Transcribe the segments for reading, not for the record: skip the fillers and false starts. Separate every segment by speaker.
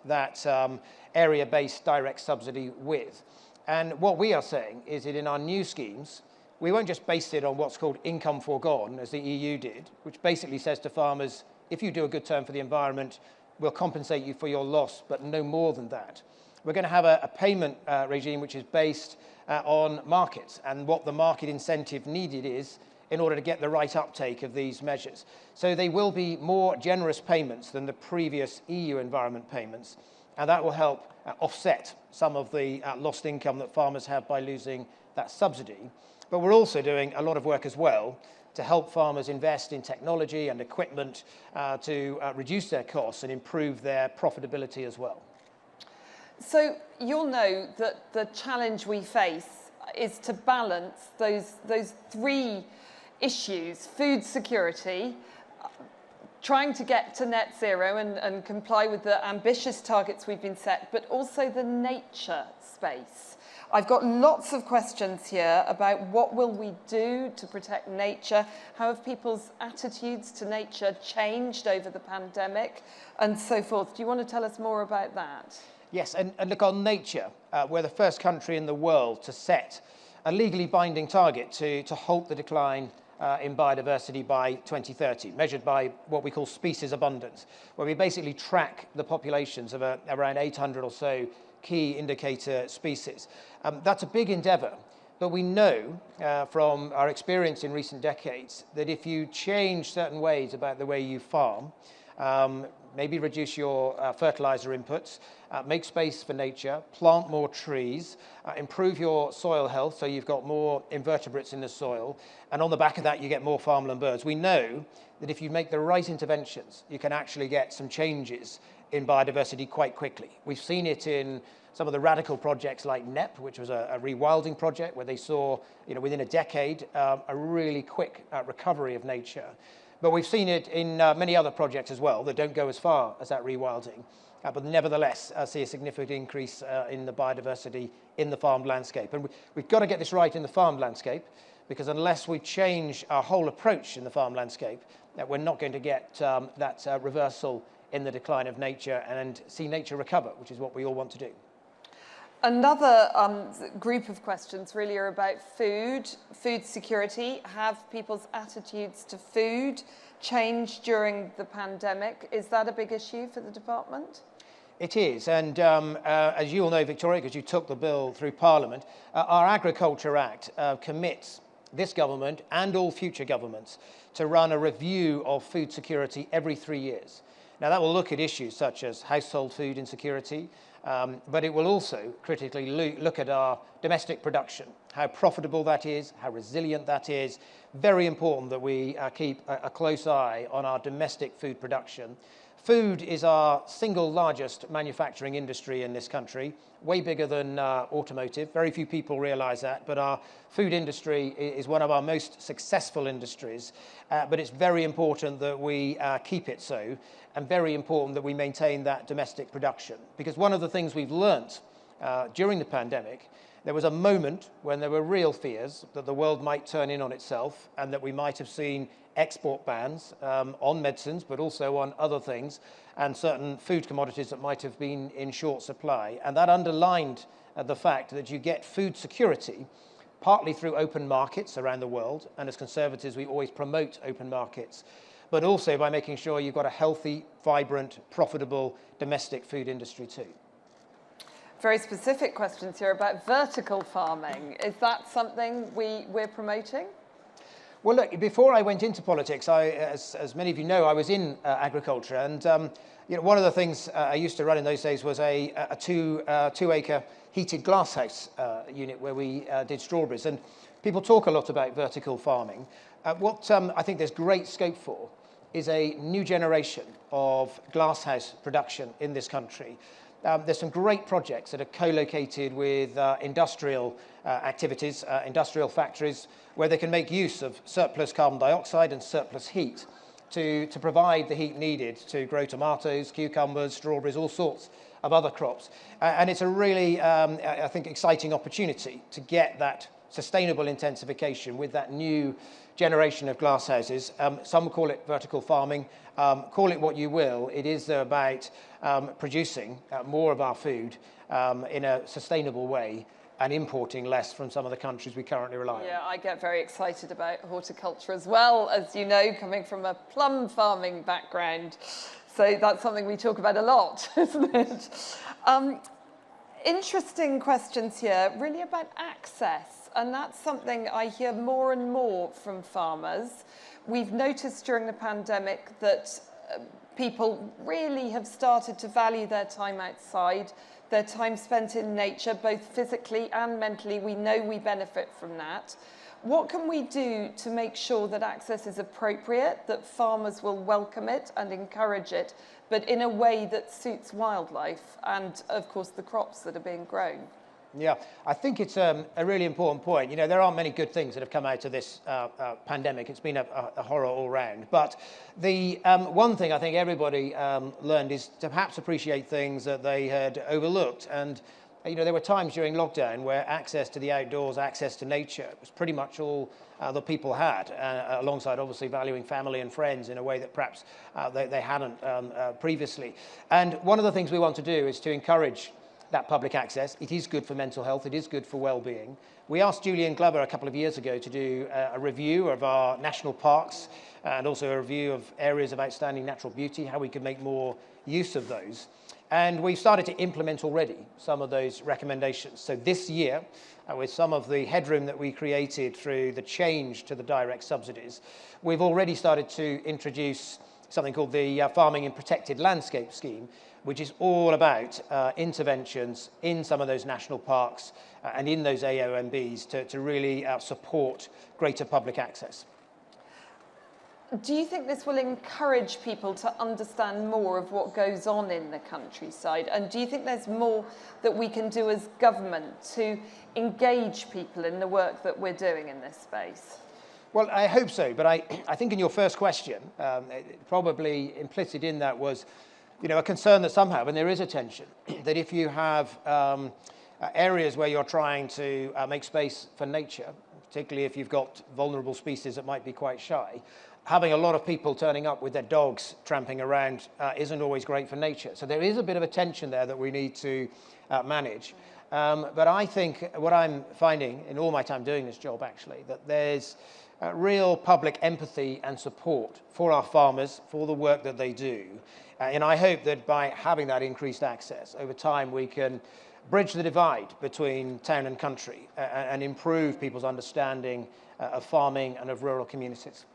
Speaker 1: that area-based direct subsidy with. And what we are saying is that in our new schemes, we won't just base it on what's called income foregone, as the EU did, which basically says to farmers, if you do a good turn for the environment, we'll compensate you for your loss, but no more than that. We're going to have a payment regime which is based on markets and what the market incentive needed is in order to get the right uptake of these measures. So they will be more generous payments than the previous EU environment payments, and that will help offset some of the lost income that farmers have by losing that subsidy. But we're also doing a lot of work as well to help farmers invest in technology and equipment to reduce their costs and improve their profitability as well.
Speaker 2: So you'll know that the challenge we face is to balance those three issues: food security, trying to get to net zero and comply with the ambitious targets we've been set, but also the nature space. I've got lots of questions here about what will we do to protect nature, how have people's attitudes to nature changed over the pandemic, and so forth. Do you want to tell us more about that?
Speaker 1: Yes, and look, on nature, we're the first country in the world to set a legally binding target to halt the decline in biodiversity by 2030, measured by what we call species abundance, where we basically track the populations of around 800 or so key indicator species. That's a big endeavor, but we know from our experience in recent decades that if you change certain ways about the way you farm, maybe reduce your fertilizer inputs, make space for nature, plant more trees, improve your soil health so you've got more invertebrates in the soil, and on the back of that you get more farmland birds. We know that if you make the right interventions, you can actually get some changes in biodiversity quite quickly. We've seen it in some of the radical projects like NEP, which was a rewilding project where they saw, within a decade, a really quick recovery of nature. But we've seen it in many other projects as well that don't go as far as that rewilding, but nevertheless see a significant increase in the biodiversity in the farmed landscape. And we've got to get this right in the farmed landscape, because unless we change our whole approach in the farm landscape, we're not going to get that reversal in the decline of nature and see nature recover, which is what we all want to do.
Speaker 2: Another group of questions really are about food security. Have people's attitudes to food changed during the pandemic? Is that a big issue for the department?
Speaker 1: It is, and as you all know, Victoria, because you took the bill through Parliament, our Agriculture Act commits this government and all future governments to run a review of food security every 3 years. Now, that will look at issues such as household food insecurity, but it will also critically look at our domestic production, how profitable that is, how resilient that is. Very important that we keep a close eye on our domestic food production. Food is our single largest manufacturing industry in this country, way bigger than automotive. Very few people realize that, but our food industry is one of our most successful industries. But it's very important that we keep it so, and very important that we maintain that domestic production. Because one of the things we've learnt during the pandemic, there was a moment when there were real fears that the world might turn in on itself and that we might have seen export bans on medicines, but also on other things, and certain food commodities that might have been in short supply. And that underlined the fact that you get food security partly through open markets around the world, and as Conservatives we always promote open markets, but also by making sure you've got a healthy, vibrant, profitable domestic food industry too.
Speaker 2: Very specific questions here about vertical farming. Is that something we're promoting?
Speaker 1: Well, look, before I went into politics, as many of you know, I was in agriculture, and one of the things I used to run in those days was a two-acre heated glasshouse unit where we did strawberries. And people talk a lot about vertical farming. What I think there's great scope for is a new generation of glasshouse production in this country. There's some great projects that are co-located with industrial activities, industrial factories, where they can make use of surplus carbon dioxide and surplus heat to provide the heat needed to grow tomatoes, cucumbers, strawberries, all sorts of other crops. And it's a really, I think, exciting opportunity to get that sustainable intensification with that new generation of glasshouses. Some call it vertical farming. Call it what you will. It is about producing more of our food in a sustainable way and importing less from some of the countries we currently rely on.
Speaker 2: Yeah, I get very excited about horticulture as well, as you know, coming from a plum farming background. So that's something we talk about a lot, isn't it? Interesting questions here, really about access. And that's something I hear more and more from farmers. We've noticed during the pandemic that people really have started to value their time outside, their time spent in nature, both physically and mentally. We know we benefit from that. What can we do to make sure that access is appropriate, that farmers will welcome it and encourage it, but in a way that suits wildlife and, of course, the crops that are being grown?
Speaker 1: Yeah, I think it's a really important point. You know, there aren't many good things that have come out of this pandemic. It's been a horror all round. But the one thing I think everybody learned is to perhaps appreciate things that they had overlooked. And, you know, there were times during lockdown where access to the outdoors, access to nature was pretty much all that people had, alongside obviously valuing family and friends in a way that perhaps they hadn't previously. And one of the things we want to do is to encourage that public access. It is good for mental health. It is good for well-being. We asked Julian Glover a couple of years ago to do a review of our national parks and also a review of areas of outstanding natural beauty, how we could make more use of those. And we've started to implement already some of those recommendations. So this year, with some of the headroom that we created through the change to the direct subsidies, we've already started to introduce something called the Farming in Protected Landscape Scheme, which is all about interventions in some of those national parks and in those AONBs to really support greater public access.
Speaker 2: Do you think this will encourage people to understand more of what goes on in the countryside? And do you think there's more that we can do as government to engage people in the work that we're doing in this space?
Speaker 1: Well, I hope so. But I think in your first question, probably implicit in that was, you know, a concern that some have, and there is a tension, that if you have areas where you're trying to make space for nature, particularly if you've got vulnerable species that might be quite shy, having a lot of people turning up with their dogs tramping around isn't always great for nature. So there is a bit of a tension there that we need to manage. But I think what I'm finding in all my time doing this job, actually, that there's real public empathy and support for our farmers, for the work that they do. And I hope that by having that increased access over time, we can bridge the divide between town and country and improve people's understanding of farming and of rural communities.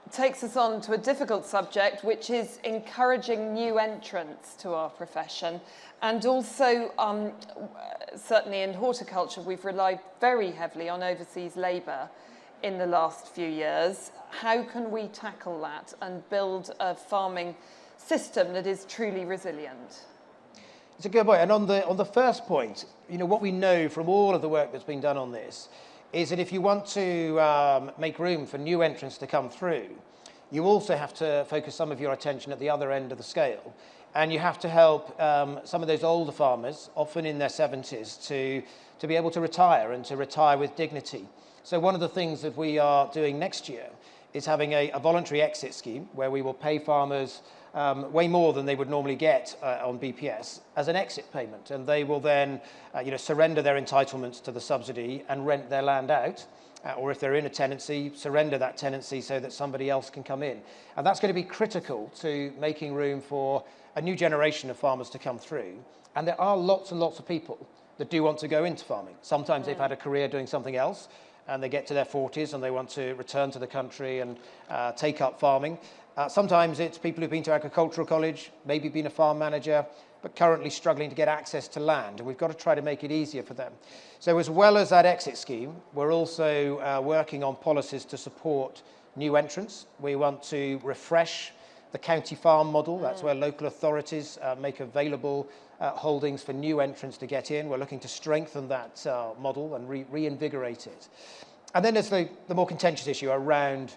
Speaker 2: Takes us on to a difficult subject, which is encouraging new entrants to our profession. And also, certainly in horticulture, we've relied very heavily on overseas labour in the last few years. How can we tackle that and build a farming system that is truly resilient?
Speaker 1: It's a good point. And on the first point, you know, what we know from all of the work that's been done on this is that if you want to make room for new entrants to come through, you also have to focus some of your attention at the other end of the scale. And you have to help some of those older farmers, often in their 70s, to be able to retire and to retire with dignity. So one of the things that we are doing next year is having a voluntary exit scheme where we will pay farmers way more than they would normally get on BPS as an exit payment. And they will then surrender their entitlements to the subsidy and rent their land out. Or if they're in a tenancy, surrender that tenancy so that somebody else can come in. And that's going to be critical to making room for a new generation of farmers to come through. And there are lots and lots of people that do want to go into farming. Sometimes they've had a career doing something else, and they get to their 40s and they want to return to the country and take up farming. Sometimes it's people who've been to agricultural college, maybe been a farm manager, but currently struggling to get access to land. And we've got to try to make it easier for them. So as well as that exit scheme, we're also working on policies to support new entrants. We want to refresh the county farm model. That's where local authorities make available holdings for new entrants to get in. We're looking to strengthen that model and reinvigorate it. And then there's the more contentious issue around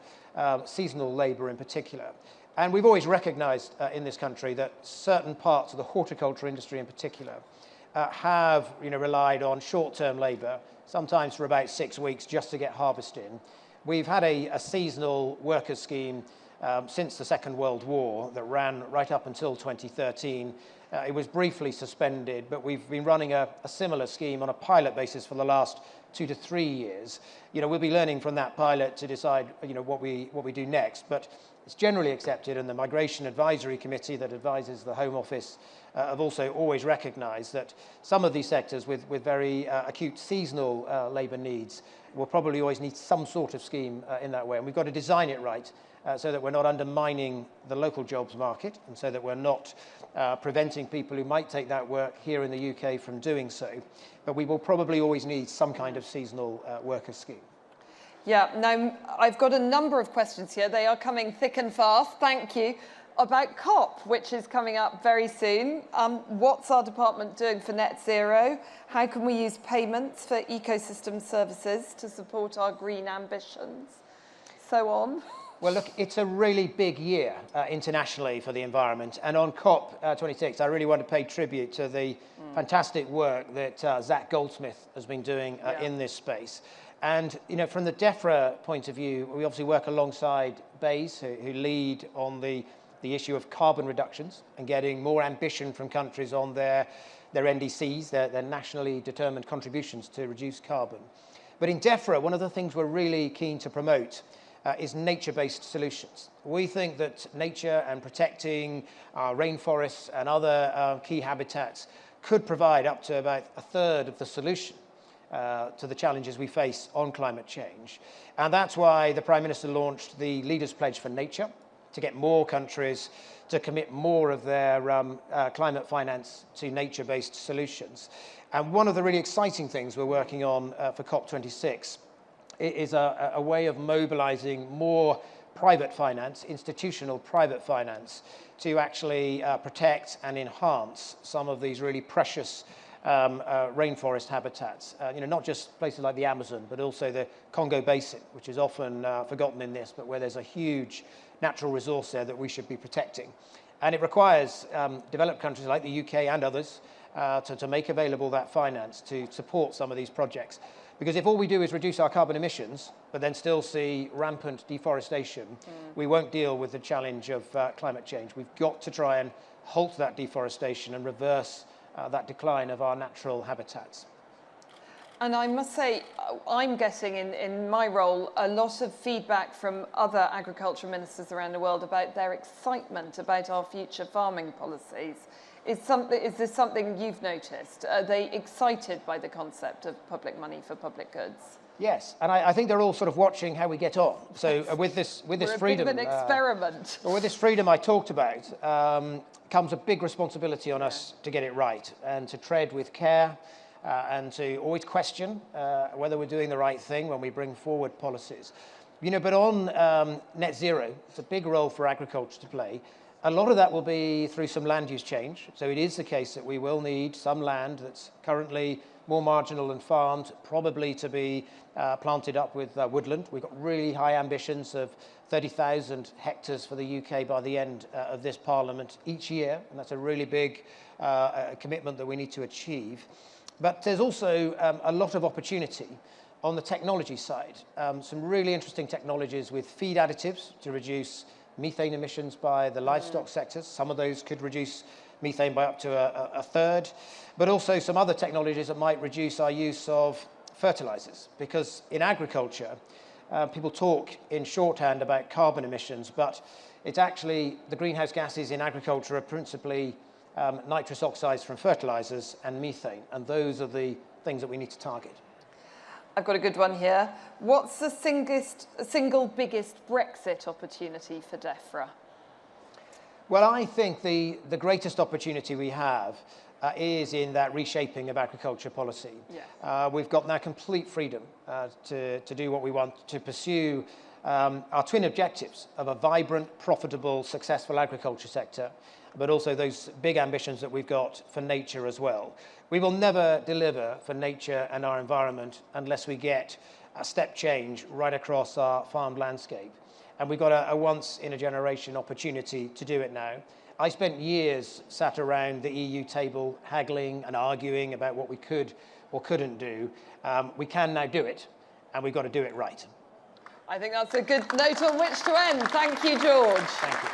Speaker 1: seasonal labour in particular. And we've always recognised in this country that certain parts of the horticulture industry in particular have relied on short-term labour, sometimes for about 6 weeks just to get harvest in. We've had a seasonal worker scheme since the Second World War that ran right up until 2013. It was briefly suspended, but we've been running a similar scheme on a pilot basis for the last 2 to 3 years. We'll be learning from that pilot to decide what we do next, but it's generally accepted, and the Migration Advisory Committee that advises the Home Office have also always recognised that some of these sectors with very acute seasonal labour needs will probably always need some sort of scheme in that way, and we've got to design it right so that we're not undermining the local jobs market, and so that we're not preventing people who might take that work here in the UK from doing so. But we will probably always need some kind of seasonal worker scheme.
Speaker 2: Yeah, now I've got a number of questions here. They are coming thick and fast. Thank you. About COP, which is coming up very soon. What's our department doing for net zero? How can we use payments for ecosystem services to support our green ambitions? So on.
Speaker 1: Well, look, it's a really big year internationally for the environment. And on COP26, I really want to pay tribute to the fantastic work that Zach Goldsmith has been doing in this space. And, from the DEFRA point of view, we obviously work alongside BEIS, who lead on the issue of carbon reductions and getting more ambition from countries on their NDCs, their nationally determined contributions to reduce carbon. But in DEFRA, one of the things we're really keen to promote is nature-based solutions. We think that nature and protecting our rainforests and other key habitats could provide up to about a third of the solution to the challenges we face on climate change. And that's why the Prime Minister launched the Leaders' Pledge for Nature, to get more countries to commit more of their climate finance to nature-based solutions. And one of the really exciting things we're working on for COP26 is a way of mobilising more private finance, institutional private finance, to actually protect and enhance some of these really precious rainforest habitats, not just places like the Amazon, but also the Congo Basin, which is often forgotten in this, but where there's a huge natural resource there that we should be protecting. And it requires developed countries like the UK and others to make available that finance to support some of these projects. Because if all we do is reduce our carbon emissions, but then still see rampant deforestation, we won't deal with the challenge of climate change. We've got to try and halt that deforestation and reverse that decline of our natural habitats.
Speaker 2: And I must say, I'm getting in my role a lot of feedback from other agriculture ministers around the world about their excitement about our future farming policies. Is this something you've noticed? Are they excited by the concept of public money for public goods?
Speaker 1: Yes, and I think they're all sort of watching how we get on. So with this freedom,
Speaker 2: a bit of an experiment.
Speaker 1: With this freedom I talked about, comes a big responsibility on us to get it right and to tread with care and to always question whether we're doing the right thing when we bring forward policies. But on net zero, it's a big role for agriculture to play. A lot of that will be through some land use change. So it is the case that we will need some land that's currently more marginal and farmed, probably to be planted up with woodland. We've got really high ambitions of 30,000 hectares for the UK by the end of this Parliament each year, and that's a really big commitment that we need to achieve. But there's also a lot of opportunity on the technology side. Some really interesting technologies with feed additives to reduce methane emissions by the livestock sectors. Some of those could reduce methane by up to a third, but also some other technologies that might reduce our use of fertilizers. Because in agriculture, people talk in shorthand about carbon emissions, but it's actually the greenhouse gases in agriculture are principally nitrous oxides from fertilizers and methane, and those are the things that we need to target.
Speaker 2: I've got a good one here. What's the single biggest Brexit opportunity for DEFRA?
Speaker 1: Well, I think the greatest opportunity we have is in that reshaping of agriculture policy.
Speaker 2: Yeah.
Speaker 1: We've got now complete freedom to do what we want, to pursue our twin objectives of a vibrant, profitable, successful agriculture sector, but also those big ambitions that we've got for nature as well. We will never deliver for nature and our environment unless we get a step change right across our farmed landscape. And we've got a once-in-a-generation opportunity to do it now. I spent years sat around the EU table haggling and arguing about what we could or couldn't do. We can now do it, and we've got to do it right.
Speaker 2: I think that's a good note on which to end. Thank you, George.
Speaker 1: Thank you.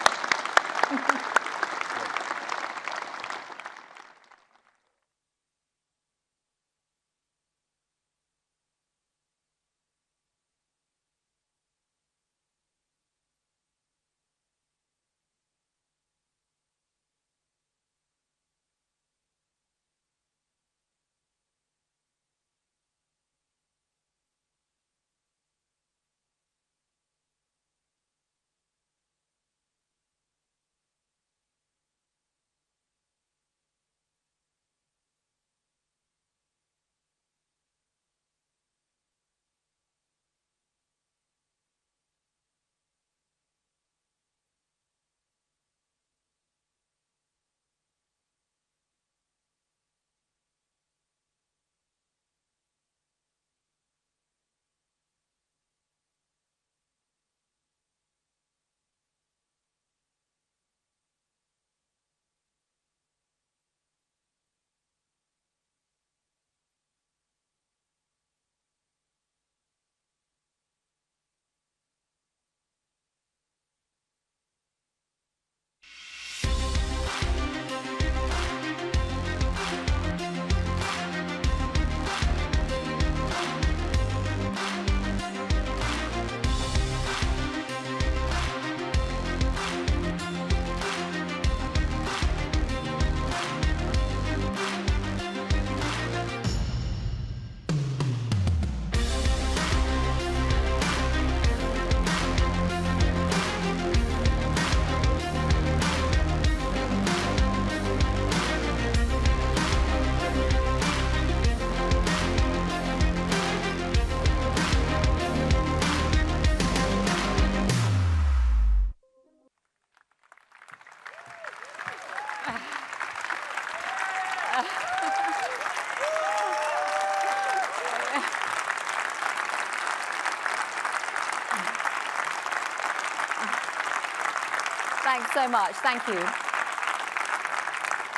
Speaker 3: Thanks so much. Thank you.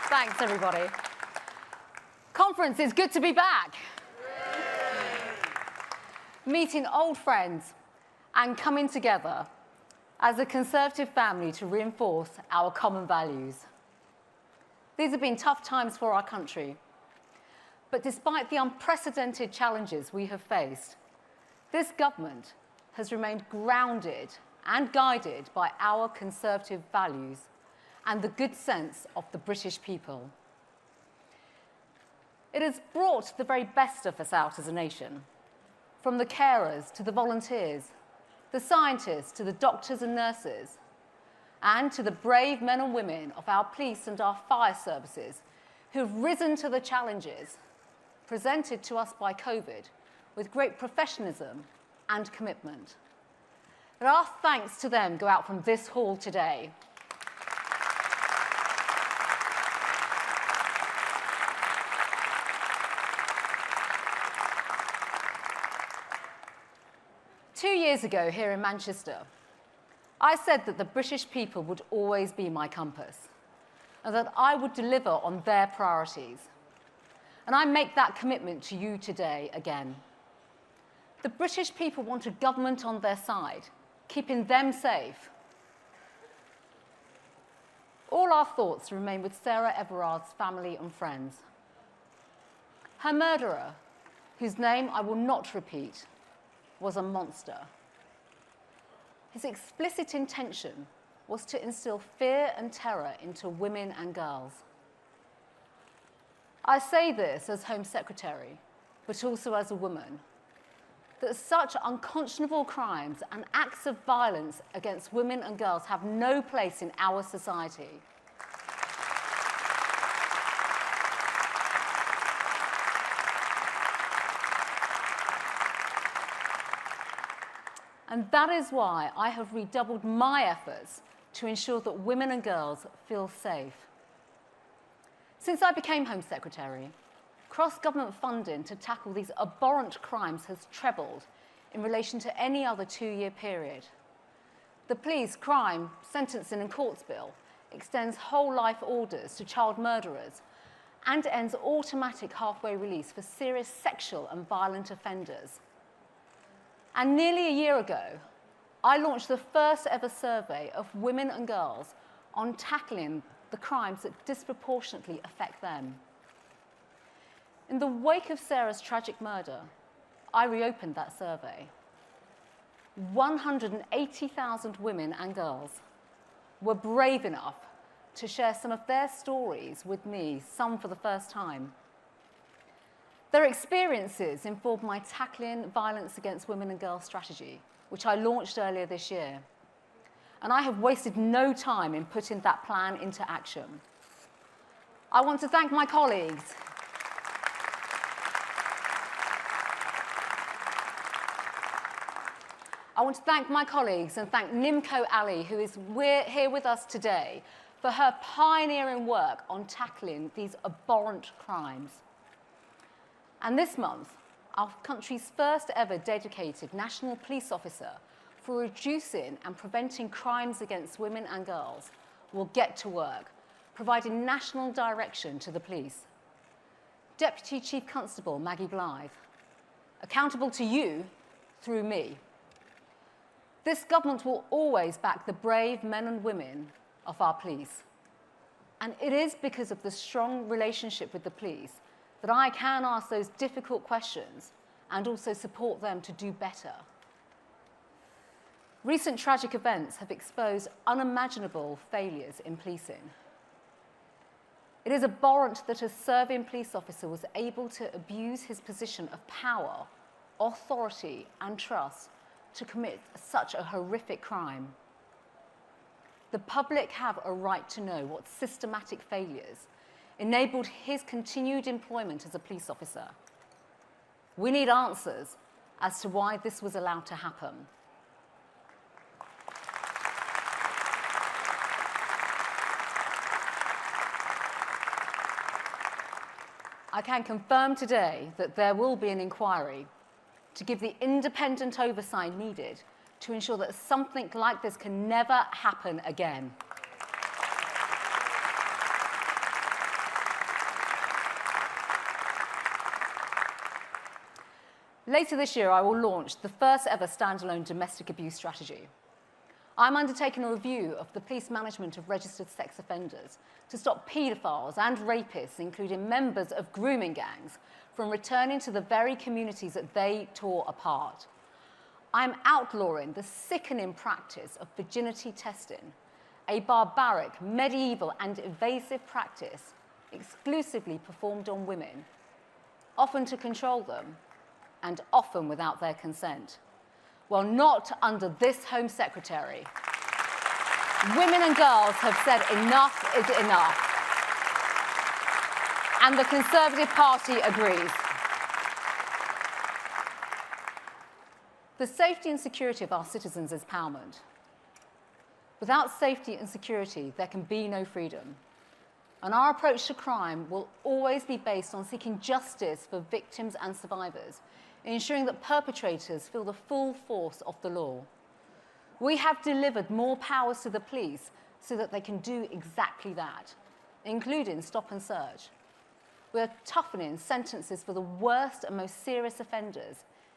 Speaker 3: Thanks, everybody. Conference, it's good to be back. Meeting old friends and coming together as a Conservative family to reinforce our common values. These have been tough times for our country. But despite the unprecedented challenges we have faced, this government has remained grounded and guided by our Conservative values and the good sense of the British people. It has brought the very best of us out as a nation, from the carers to the volunteers, the scientists to the doctors and nurses, and to the brave men and women of our police and our fire services who have risen to the challenges presented to us by COVID with great professionalism and commitment. But our thanks to them go out from this hall today. Two years ago here in Manchester, I said that the British people would always be my compass and that I would deliver on their priorities. And I make that commitment to you today again. The British people want a government on their side, keeping them safe. All our thoughts remain with Sarah Everard's family and friends. Her murderer, whose name I will not repeat, was a monster. His explicit intention was to instill fear and terror into women and girls. I say this as Home Secretary, but also as a woman, that such unconscionable crimes and acts of violence against women and girls have no place in our society. And that is why I have redoubled my efforts to ensure that women and girls feel safe. Since I became Home Secretary, cross-government funding to tackle these abhorrent crimes has trebled in relation to any other two-year period. The Police, Crime, Sentencing and Courts Bill extends whole life orders to child murderers, and ends automatic halfway release for serious sexual and violent offenders. And nearly a year ago, I launched the first ever survey of women and girls on tackling the crimes that disproportionately affect them. In the wake of Sarah's tragic murder, I reopened that survey. 180,000 women and girls were brave enough to share some of their stories with me, some for the first time. Their experiences informed my Tackling Violence Against Women and Girls strategy, which I launched earlier this year. And I have wasted no time in putting that plan into action. I want to thank my colleagues. I want to thank my colleagues and thank Nimco Ali, who is here with us today, for her pioneering work on tackling these abhorrent crimes. And this month, our country's first ever dedicated national police officer for reducing and preventing crimes against women and girls will get to work, providing national direction to the police. Deputy Chief Constable Maggie Blythe, accountable to you through me. This government will always back the brave men and women of our police. And it is because of the strong relationship with the police that I can ask those difficult questions and also support them to do better. Recent tragic events have exposed unimaginable failures in policing. It is abhorrent that a serving police officer was able to abuse his position of power, authority, and trust to commit such a horrific crime. The public have a right to know what systematic failures enabled his continued employment as a police officer. We need answers as to why this was allowed to happen. I can confirm today that there will be an inquiry to give the independent oversight needed to ensure that something like this can never happen again. Later this year, I will launch the first ever standalone domestic abuse strategy. I'm undertaking a review of the police management of registered sex offenders to stop paedophiles and rapists, including members of grooming gangs, from returning to the very communities that they tore apart. I'm outlawing the sickening practice of virginity testing, a barbaric, medieval, and invasive practice exclusively performed on women, often to control them, and often without their consent. Well, not under this Home Secretary. Women and girls have said enough is enough. And the Conservative Party agrees. The safety and security of our citizens is paramount. Without safety and security, there can be no freedom. And our approach to crime will always be based on seeking justice for victims and survivors, ensuring that perpetrators feel the full force of the law. We have delivered more powers to the police so that they can do exactly that, including stop and search. We are toughening sentences for the worst and most serious offenders,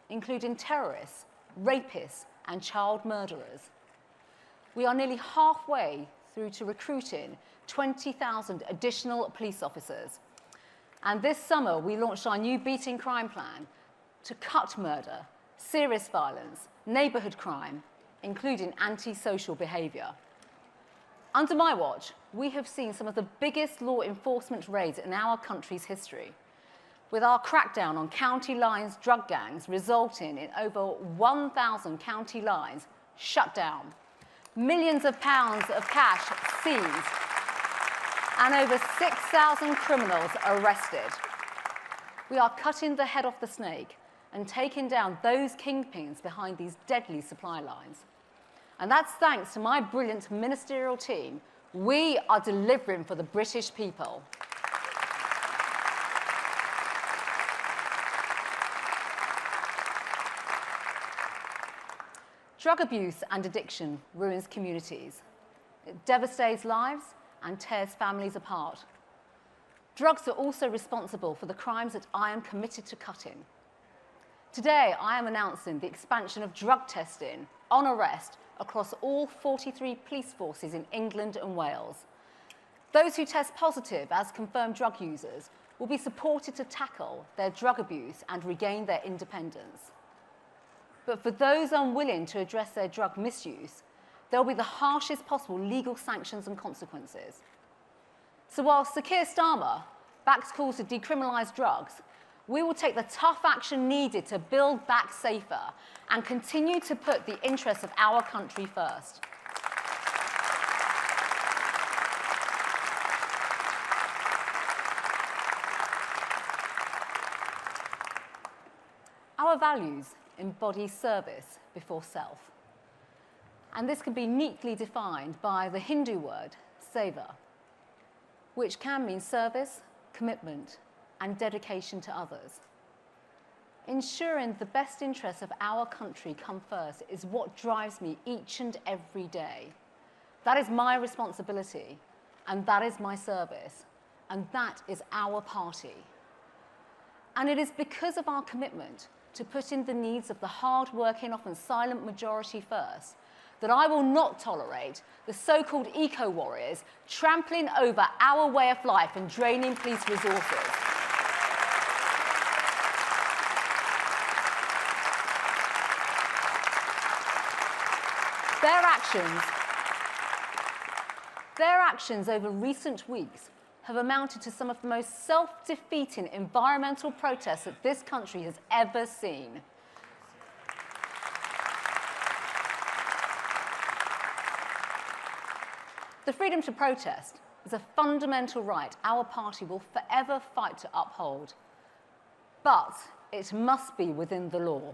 Speaker 3: including terrorists, rapists, and child murderers. We are nearly halfway through to recruiting 20,000 additional police officers. And this summer, we launched our new Beating Crime Plan to cut murder, serious violence, neighbourhood crime, including antisocial behaviour. Under my watch, we have seen some of the biggest law enforcement raids in our country's history, with our crackdown on county lines drug gangs resulting in over 1,000 county lines shut down, millions of pounds of cash seized, and over 6,000 criminals arrested. We are cutting the head off the snake and taking down those kingpins behind these deadly supply lines. And that's thanks to my brilliant ministerial team. We are delivering for the British people. Drug abuse and addiction ruins communities. It devastates lives and tears families apart. Drugs are also responsible for the crimes that I am committed to cutting. Today, I am announcing the expansion of drug testing on arrest across all 43 police forces in England and Wales. Those who test positive as confirmed drug users will be supported to tackle their drug abuse and regain their independence. But for those unwilling to address their drug misuse, there will be the harshest possible legal sanctions and consequences. So while Sir Keir Starmer backs calls to decriminalise drugs, we will take the tough action needed to build back safer and continue to put the interests of our country first. Our values embody service before self. And this can be neatly defined by the Hindu word seva, which can mean service, commitment, and dedication to others. Ensuring the best interests of our country come first is what drives me each and every day. That is my responsibility, and that is my service, and that is our party. And it is because of our commitment to putting the needs of the hard-working, often silent majority first, that I will not tolerate the so-called eco-warriors trampling over our way of life and draining police resources. Their actions over recent weeks have amounted to some of the most self-defeating environmental protests that this country has ever seen. The freedom to protest is a fundamental right our party will forever fight to uphold. But it must be within the law.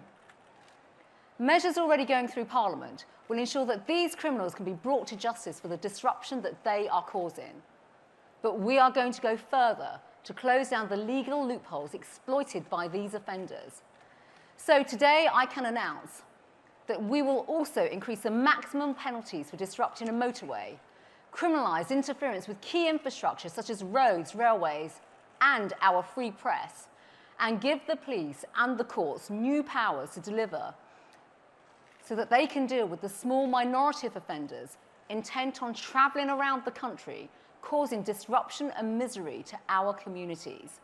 Speaker 3: Measures already going through Parliament will ensure that these criminals can be brought to justice for the disruption that they are causing. But we are going to go further to close down the legal loopholes exploited by these offenders. So today I can announce that we will also increase the maximum penalties for disrupting a motorway, criminalise interference with key infrastructure such as roads, railways, and our free press, and give the police and the courts new powers to deliver so that they can deal with the small minority of offenders intent on travelling around the country, causing disruption and misery to our communities.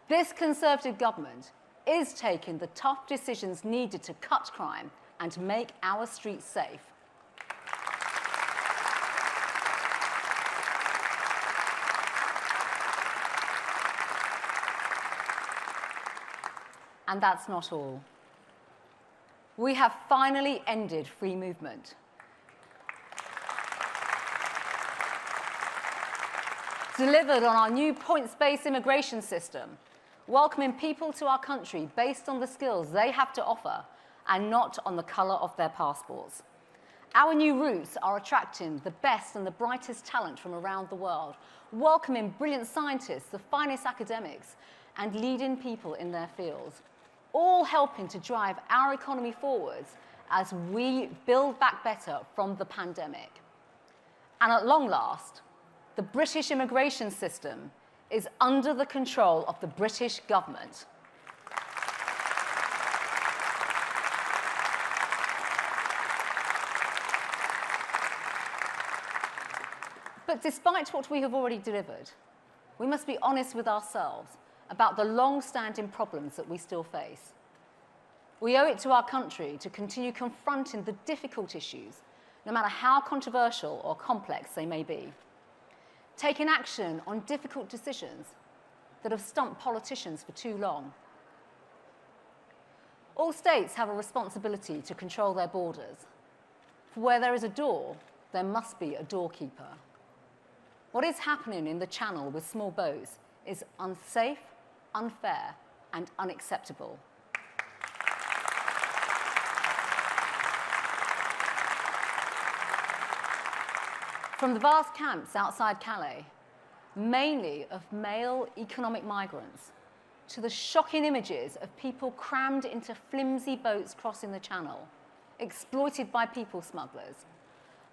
Speaker 3: This Conservative government is taking the tough decisions needed to cut crime and make our streets safe. And that's not all. We have finally ended free movement. Delivered on our new points-based immigration system, welcoming people to our country based on the skills they have to offer and not on the colour of their passports. Our new routes are attracting the best and the brightest talent from around the world, welcoming brilliant scientists, the finest academics, and leading people in their fields, all helping to drive our economy forwards as we build back better from the pandemic. And at long last, the British immigration system is under the control of the British government. But despite what we have already delivered, we must be honest with ourselves about the long-standing problems that we still face. We owe it to our country to continue confronting the difficult issues, no matter how controversial or complex they may be. Taking action on difficult decisions that have stumped politicians for too long. All states have a responsibility to control their borders. For where there is a door, there must be a doorkeeper. What is happening in the Channel with small boats is unsafe, unfair, and unacceptable. From the vast camps outside Calais, mainly of male economic migrants, to the shocking images of people crammed into flimsy boats crossing the Channel, exploited by people smugglers,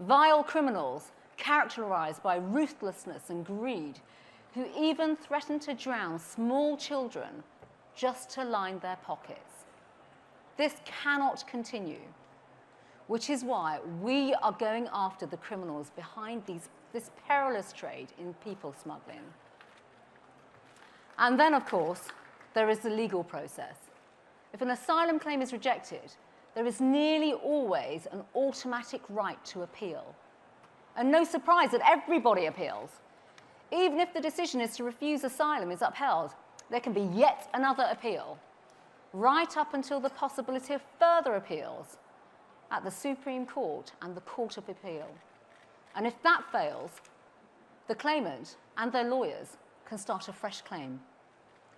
Speaker 3: vile criminals characterized by ruthlessness and greed, who even threaten to drown small children just to line their pockets. This cannot continue, which is why we are going after the criminals behind this perilous trade in people smuggling. And then, of course, there is the legal process. If an asylum claim is rejected, there is nearly always an automatic right to appeal. And no surprise that everybody appeals. Even if the decision is to refuse asylum is upheld, there can be yet another appeal, right up until the possibility of further appeals at the Supreme Court and the Court of Appeal. And if that fails, the claimant and their lawyers can start a fresh claim.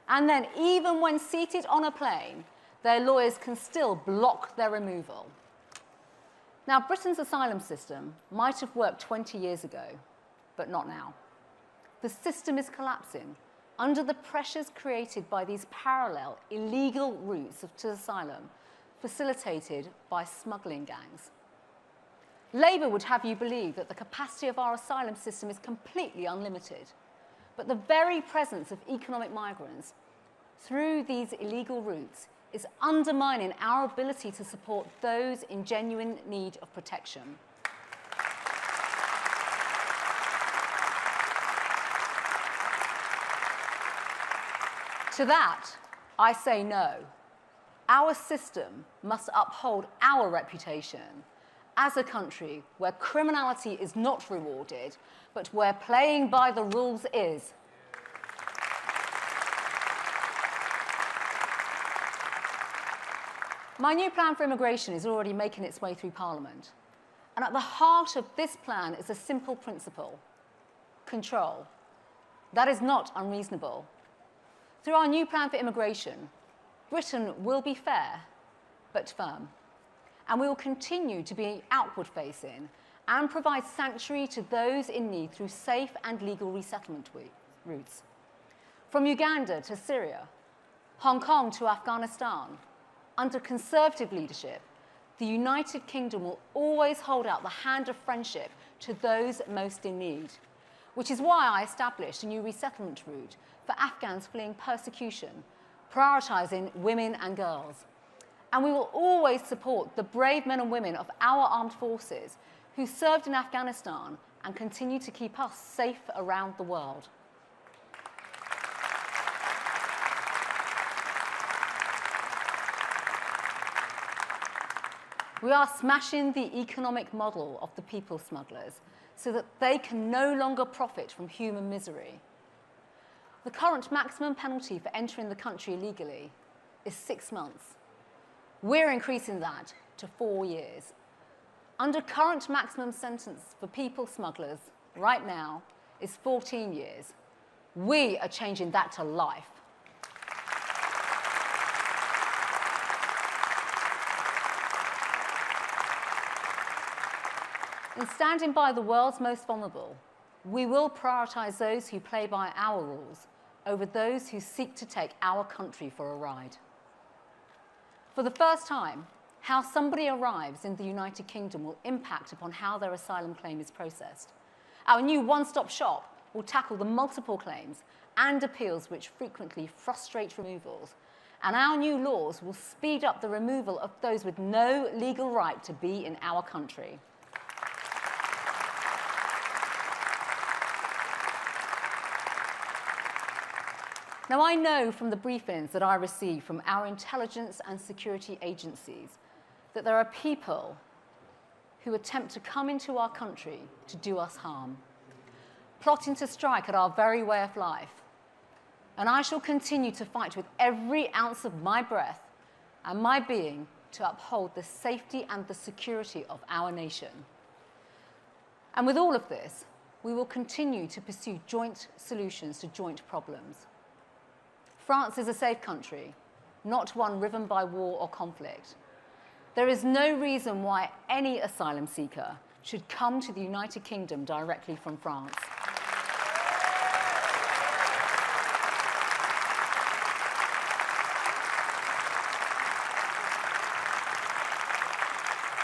Speaker 3: And then, even when seated on a plane, their lawyers can still block their removal. Now, Britain's asylum system might have worked 20 years ago, but not now. The system is collapsing under the pressures created by these parallel illegal routes to asylum, facilitated by smuggling gangs. Labour would have you believe that the capacity of our asylum system is completely unlimited, but the very presence of economic migrants through these illegal routes is undermining our ability to support those in genuine need of protection. To that, I say no. Our system must uphold our reputation as a country where criminality is not rewarded, but where playing by the rules is. My new plan for immigration is already making its way through Parliament. And at the heart of this plan is a simple principle: control. That is not unreasonable. Through our new plan for immigration, Britain will be fair, but firm. And we will continue to be outward-facing and provide sanctuary to those in need through safe and legal resettlement routes. From Uganda to Syria, Hong Kong to Afghanistan, under Conservative leadership, the United Kingdom will always hold out the hand of friendship to those most in need, which is why I established a new resettlement route for Afghans fleeing persecution, prioritising women and girls. And we will always support the brave men and women of our armed forces who served in Afghanistan and continue to keep us safe around the world. We are smashing the economic model of the people smugglers so that they can no longer profit from human misery. The current maximum penalty for entering the country illegally is 6 months. We're increasing that to 4 years. Under current maximum sentence for people smugglers right now is 14 years. We are changing that to life. In standing by the world's most vulnerable, we will prioritise those who play by our rules over those who seek to take our country for a ride. For the first time, how somebody arrives in the United Kingdom will impact upon how their asylum claim is processed. Our new one-stop shop will tackle the multiple claims and appeals which frequently frustrate removals. And our new laws will speed up the removal of those with no legal right to be in our country. Now, I know from the briefings that I receive from our intelligence and security agencies that there are people who attempt to come into our country to do us harm, plotting to strike at our very way of life. And I shall continue to fight with every ounce of my breath and my being to uphold the safety and the security of our nation. And with all of this, we will continue to pursue joint solutions to joint problems. France is a safe country, not one riven by war or conflict. There is no reason why any asylum seeker should come to the United Kingdom directly from France.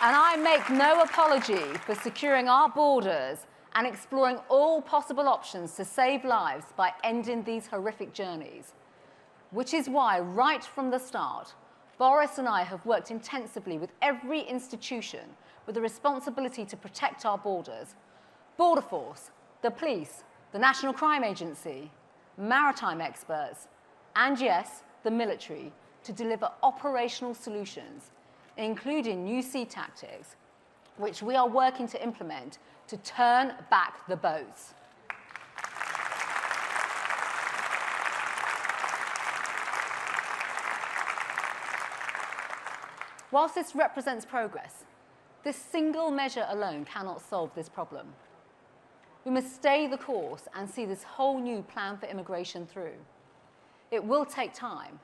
Speaker 3: And I make no apology for securing our borders and exploring all possible options to save lives by ending these horrific journeys. Which is why, right from the start, Boris and I have worked intensively with every institution with a responsibility to protect our borders: Border Force, the police, the National Crime Agency, maritime experts, and yes, the military, to deliver operational solutions, including new sea tactics, which we are working to implement to turn back the boats. Whilst this represents progress, this single measure alone cannot solve this problem. We must stay the course and see this whole new plan for immigration through. It will take time,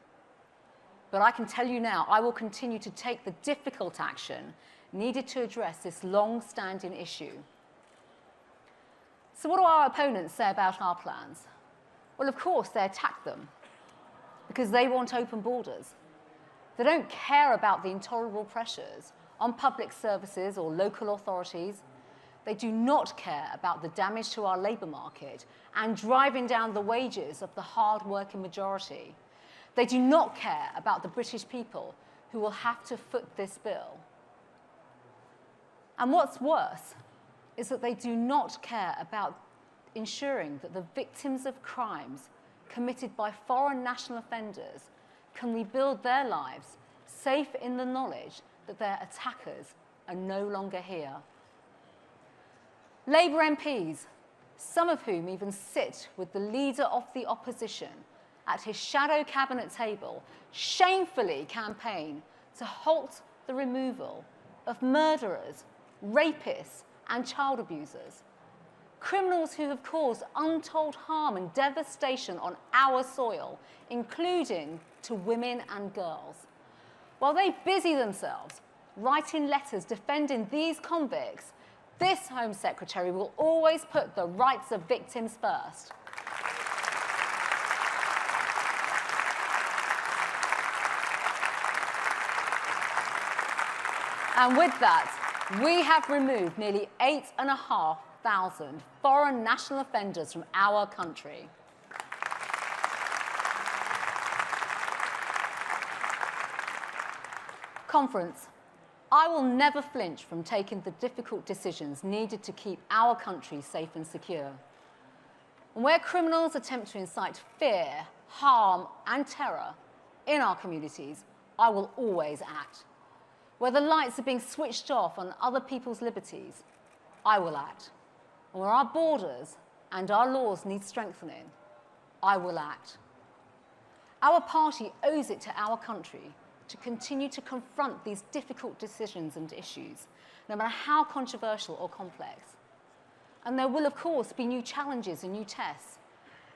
Speaker 3: but I can tell you now, I will continue to take the difficult action needed to address this long-standing issue. So what do our opponents say about our plans? Well, of course, they attack them because they want open borders. They don't care about the intolerable pressures on public services or local authorities. They do not care about the damage to our labour market and driving down the wages of the hard-working majority. They do not care about the British people who will have to foot this bill. And what's worse is that they do not care about ensuring that the victims of crimes committed by foreign national offenders can rebuild their lives safe in the knowledge that their attackers are no longer here. Labour MPs, some of whom even sit with the leader of the opposition at his shadow cabinet table, shamefully campaign to halt the removal of murderers, rapists, and child abusers. Criminals who have caused untold harm and devastation on our soil, including to women and girls. While they busy themselves writing letters defending these convicts, this Home Secretary will always put the rights of victims first. And with that, we have removed nearly 8,500 foreign national offenders from our country. Conference, I will never flinch from taking the difficult decisions needed to keep our country safe and secure. And where criminals attempt to incite fear, harm, and terror in our communities, I will always act. Where the lights are being switched off on other people's liberties, I will act. And where our borders and our laws need strengthening, I will act. Our party owes it to our country to continue to confront these difficult decisions and issues, no matter how controversial or complex. And there will, of course, be new challenges and new tests,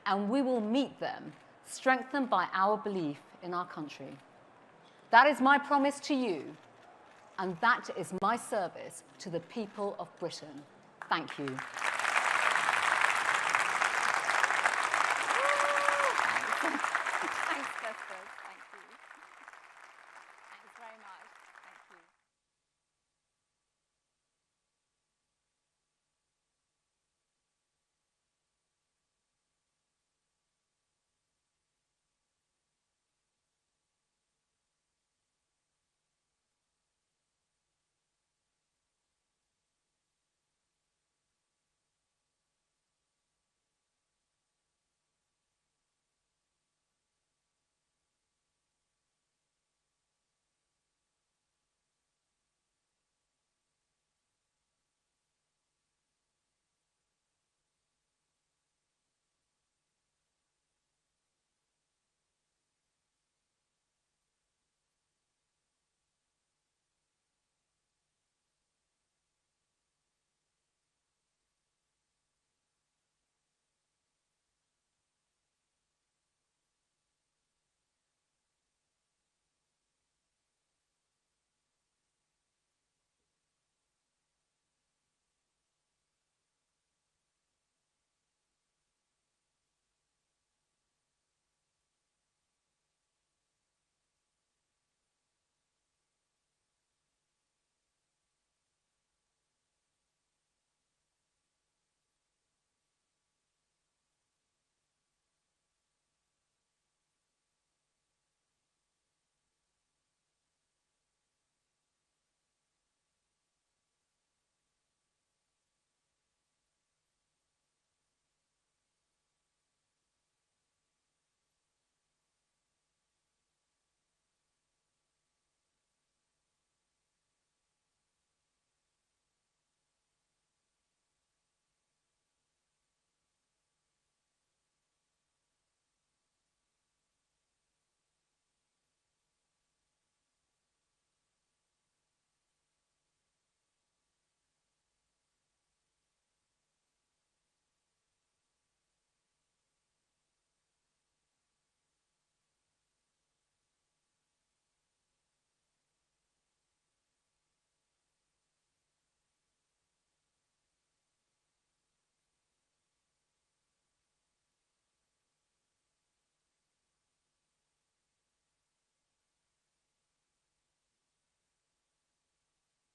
Speaker 3: and we will meet them, strengthened by our belief in our country. That is my promise to you, and that is my service to the people of Britain. Thank you.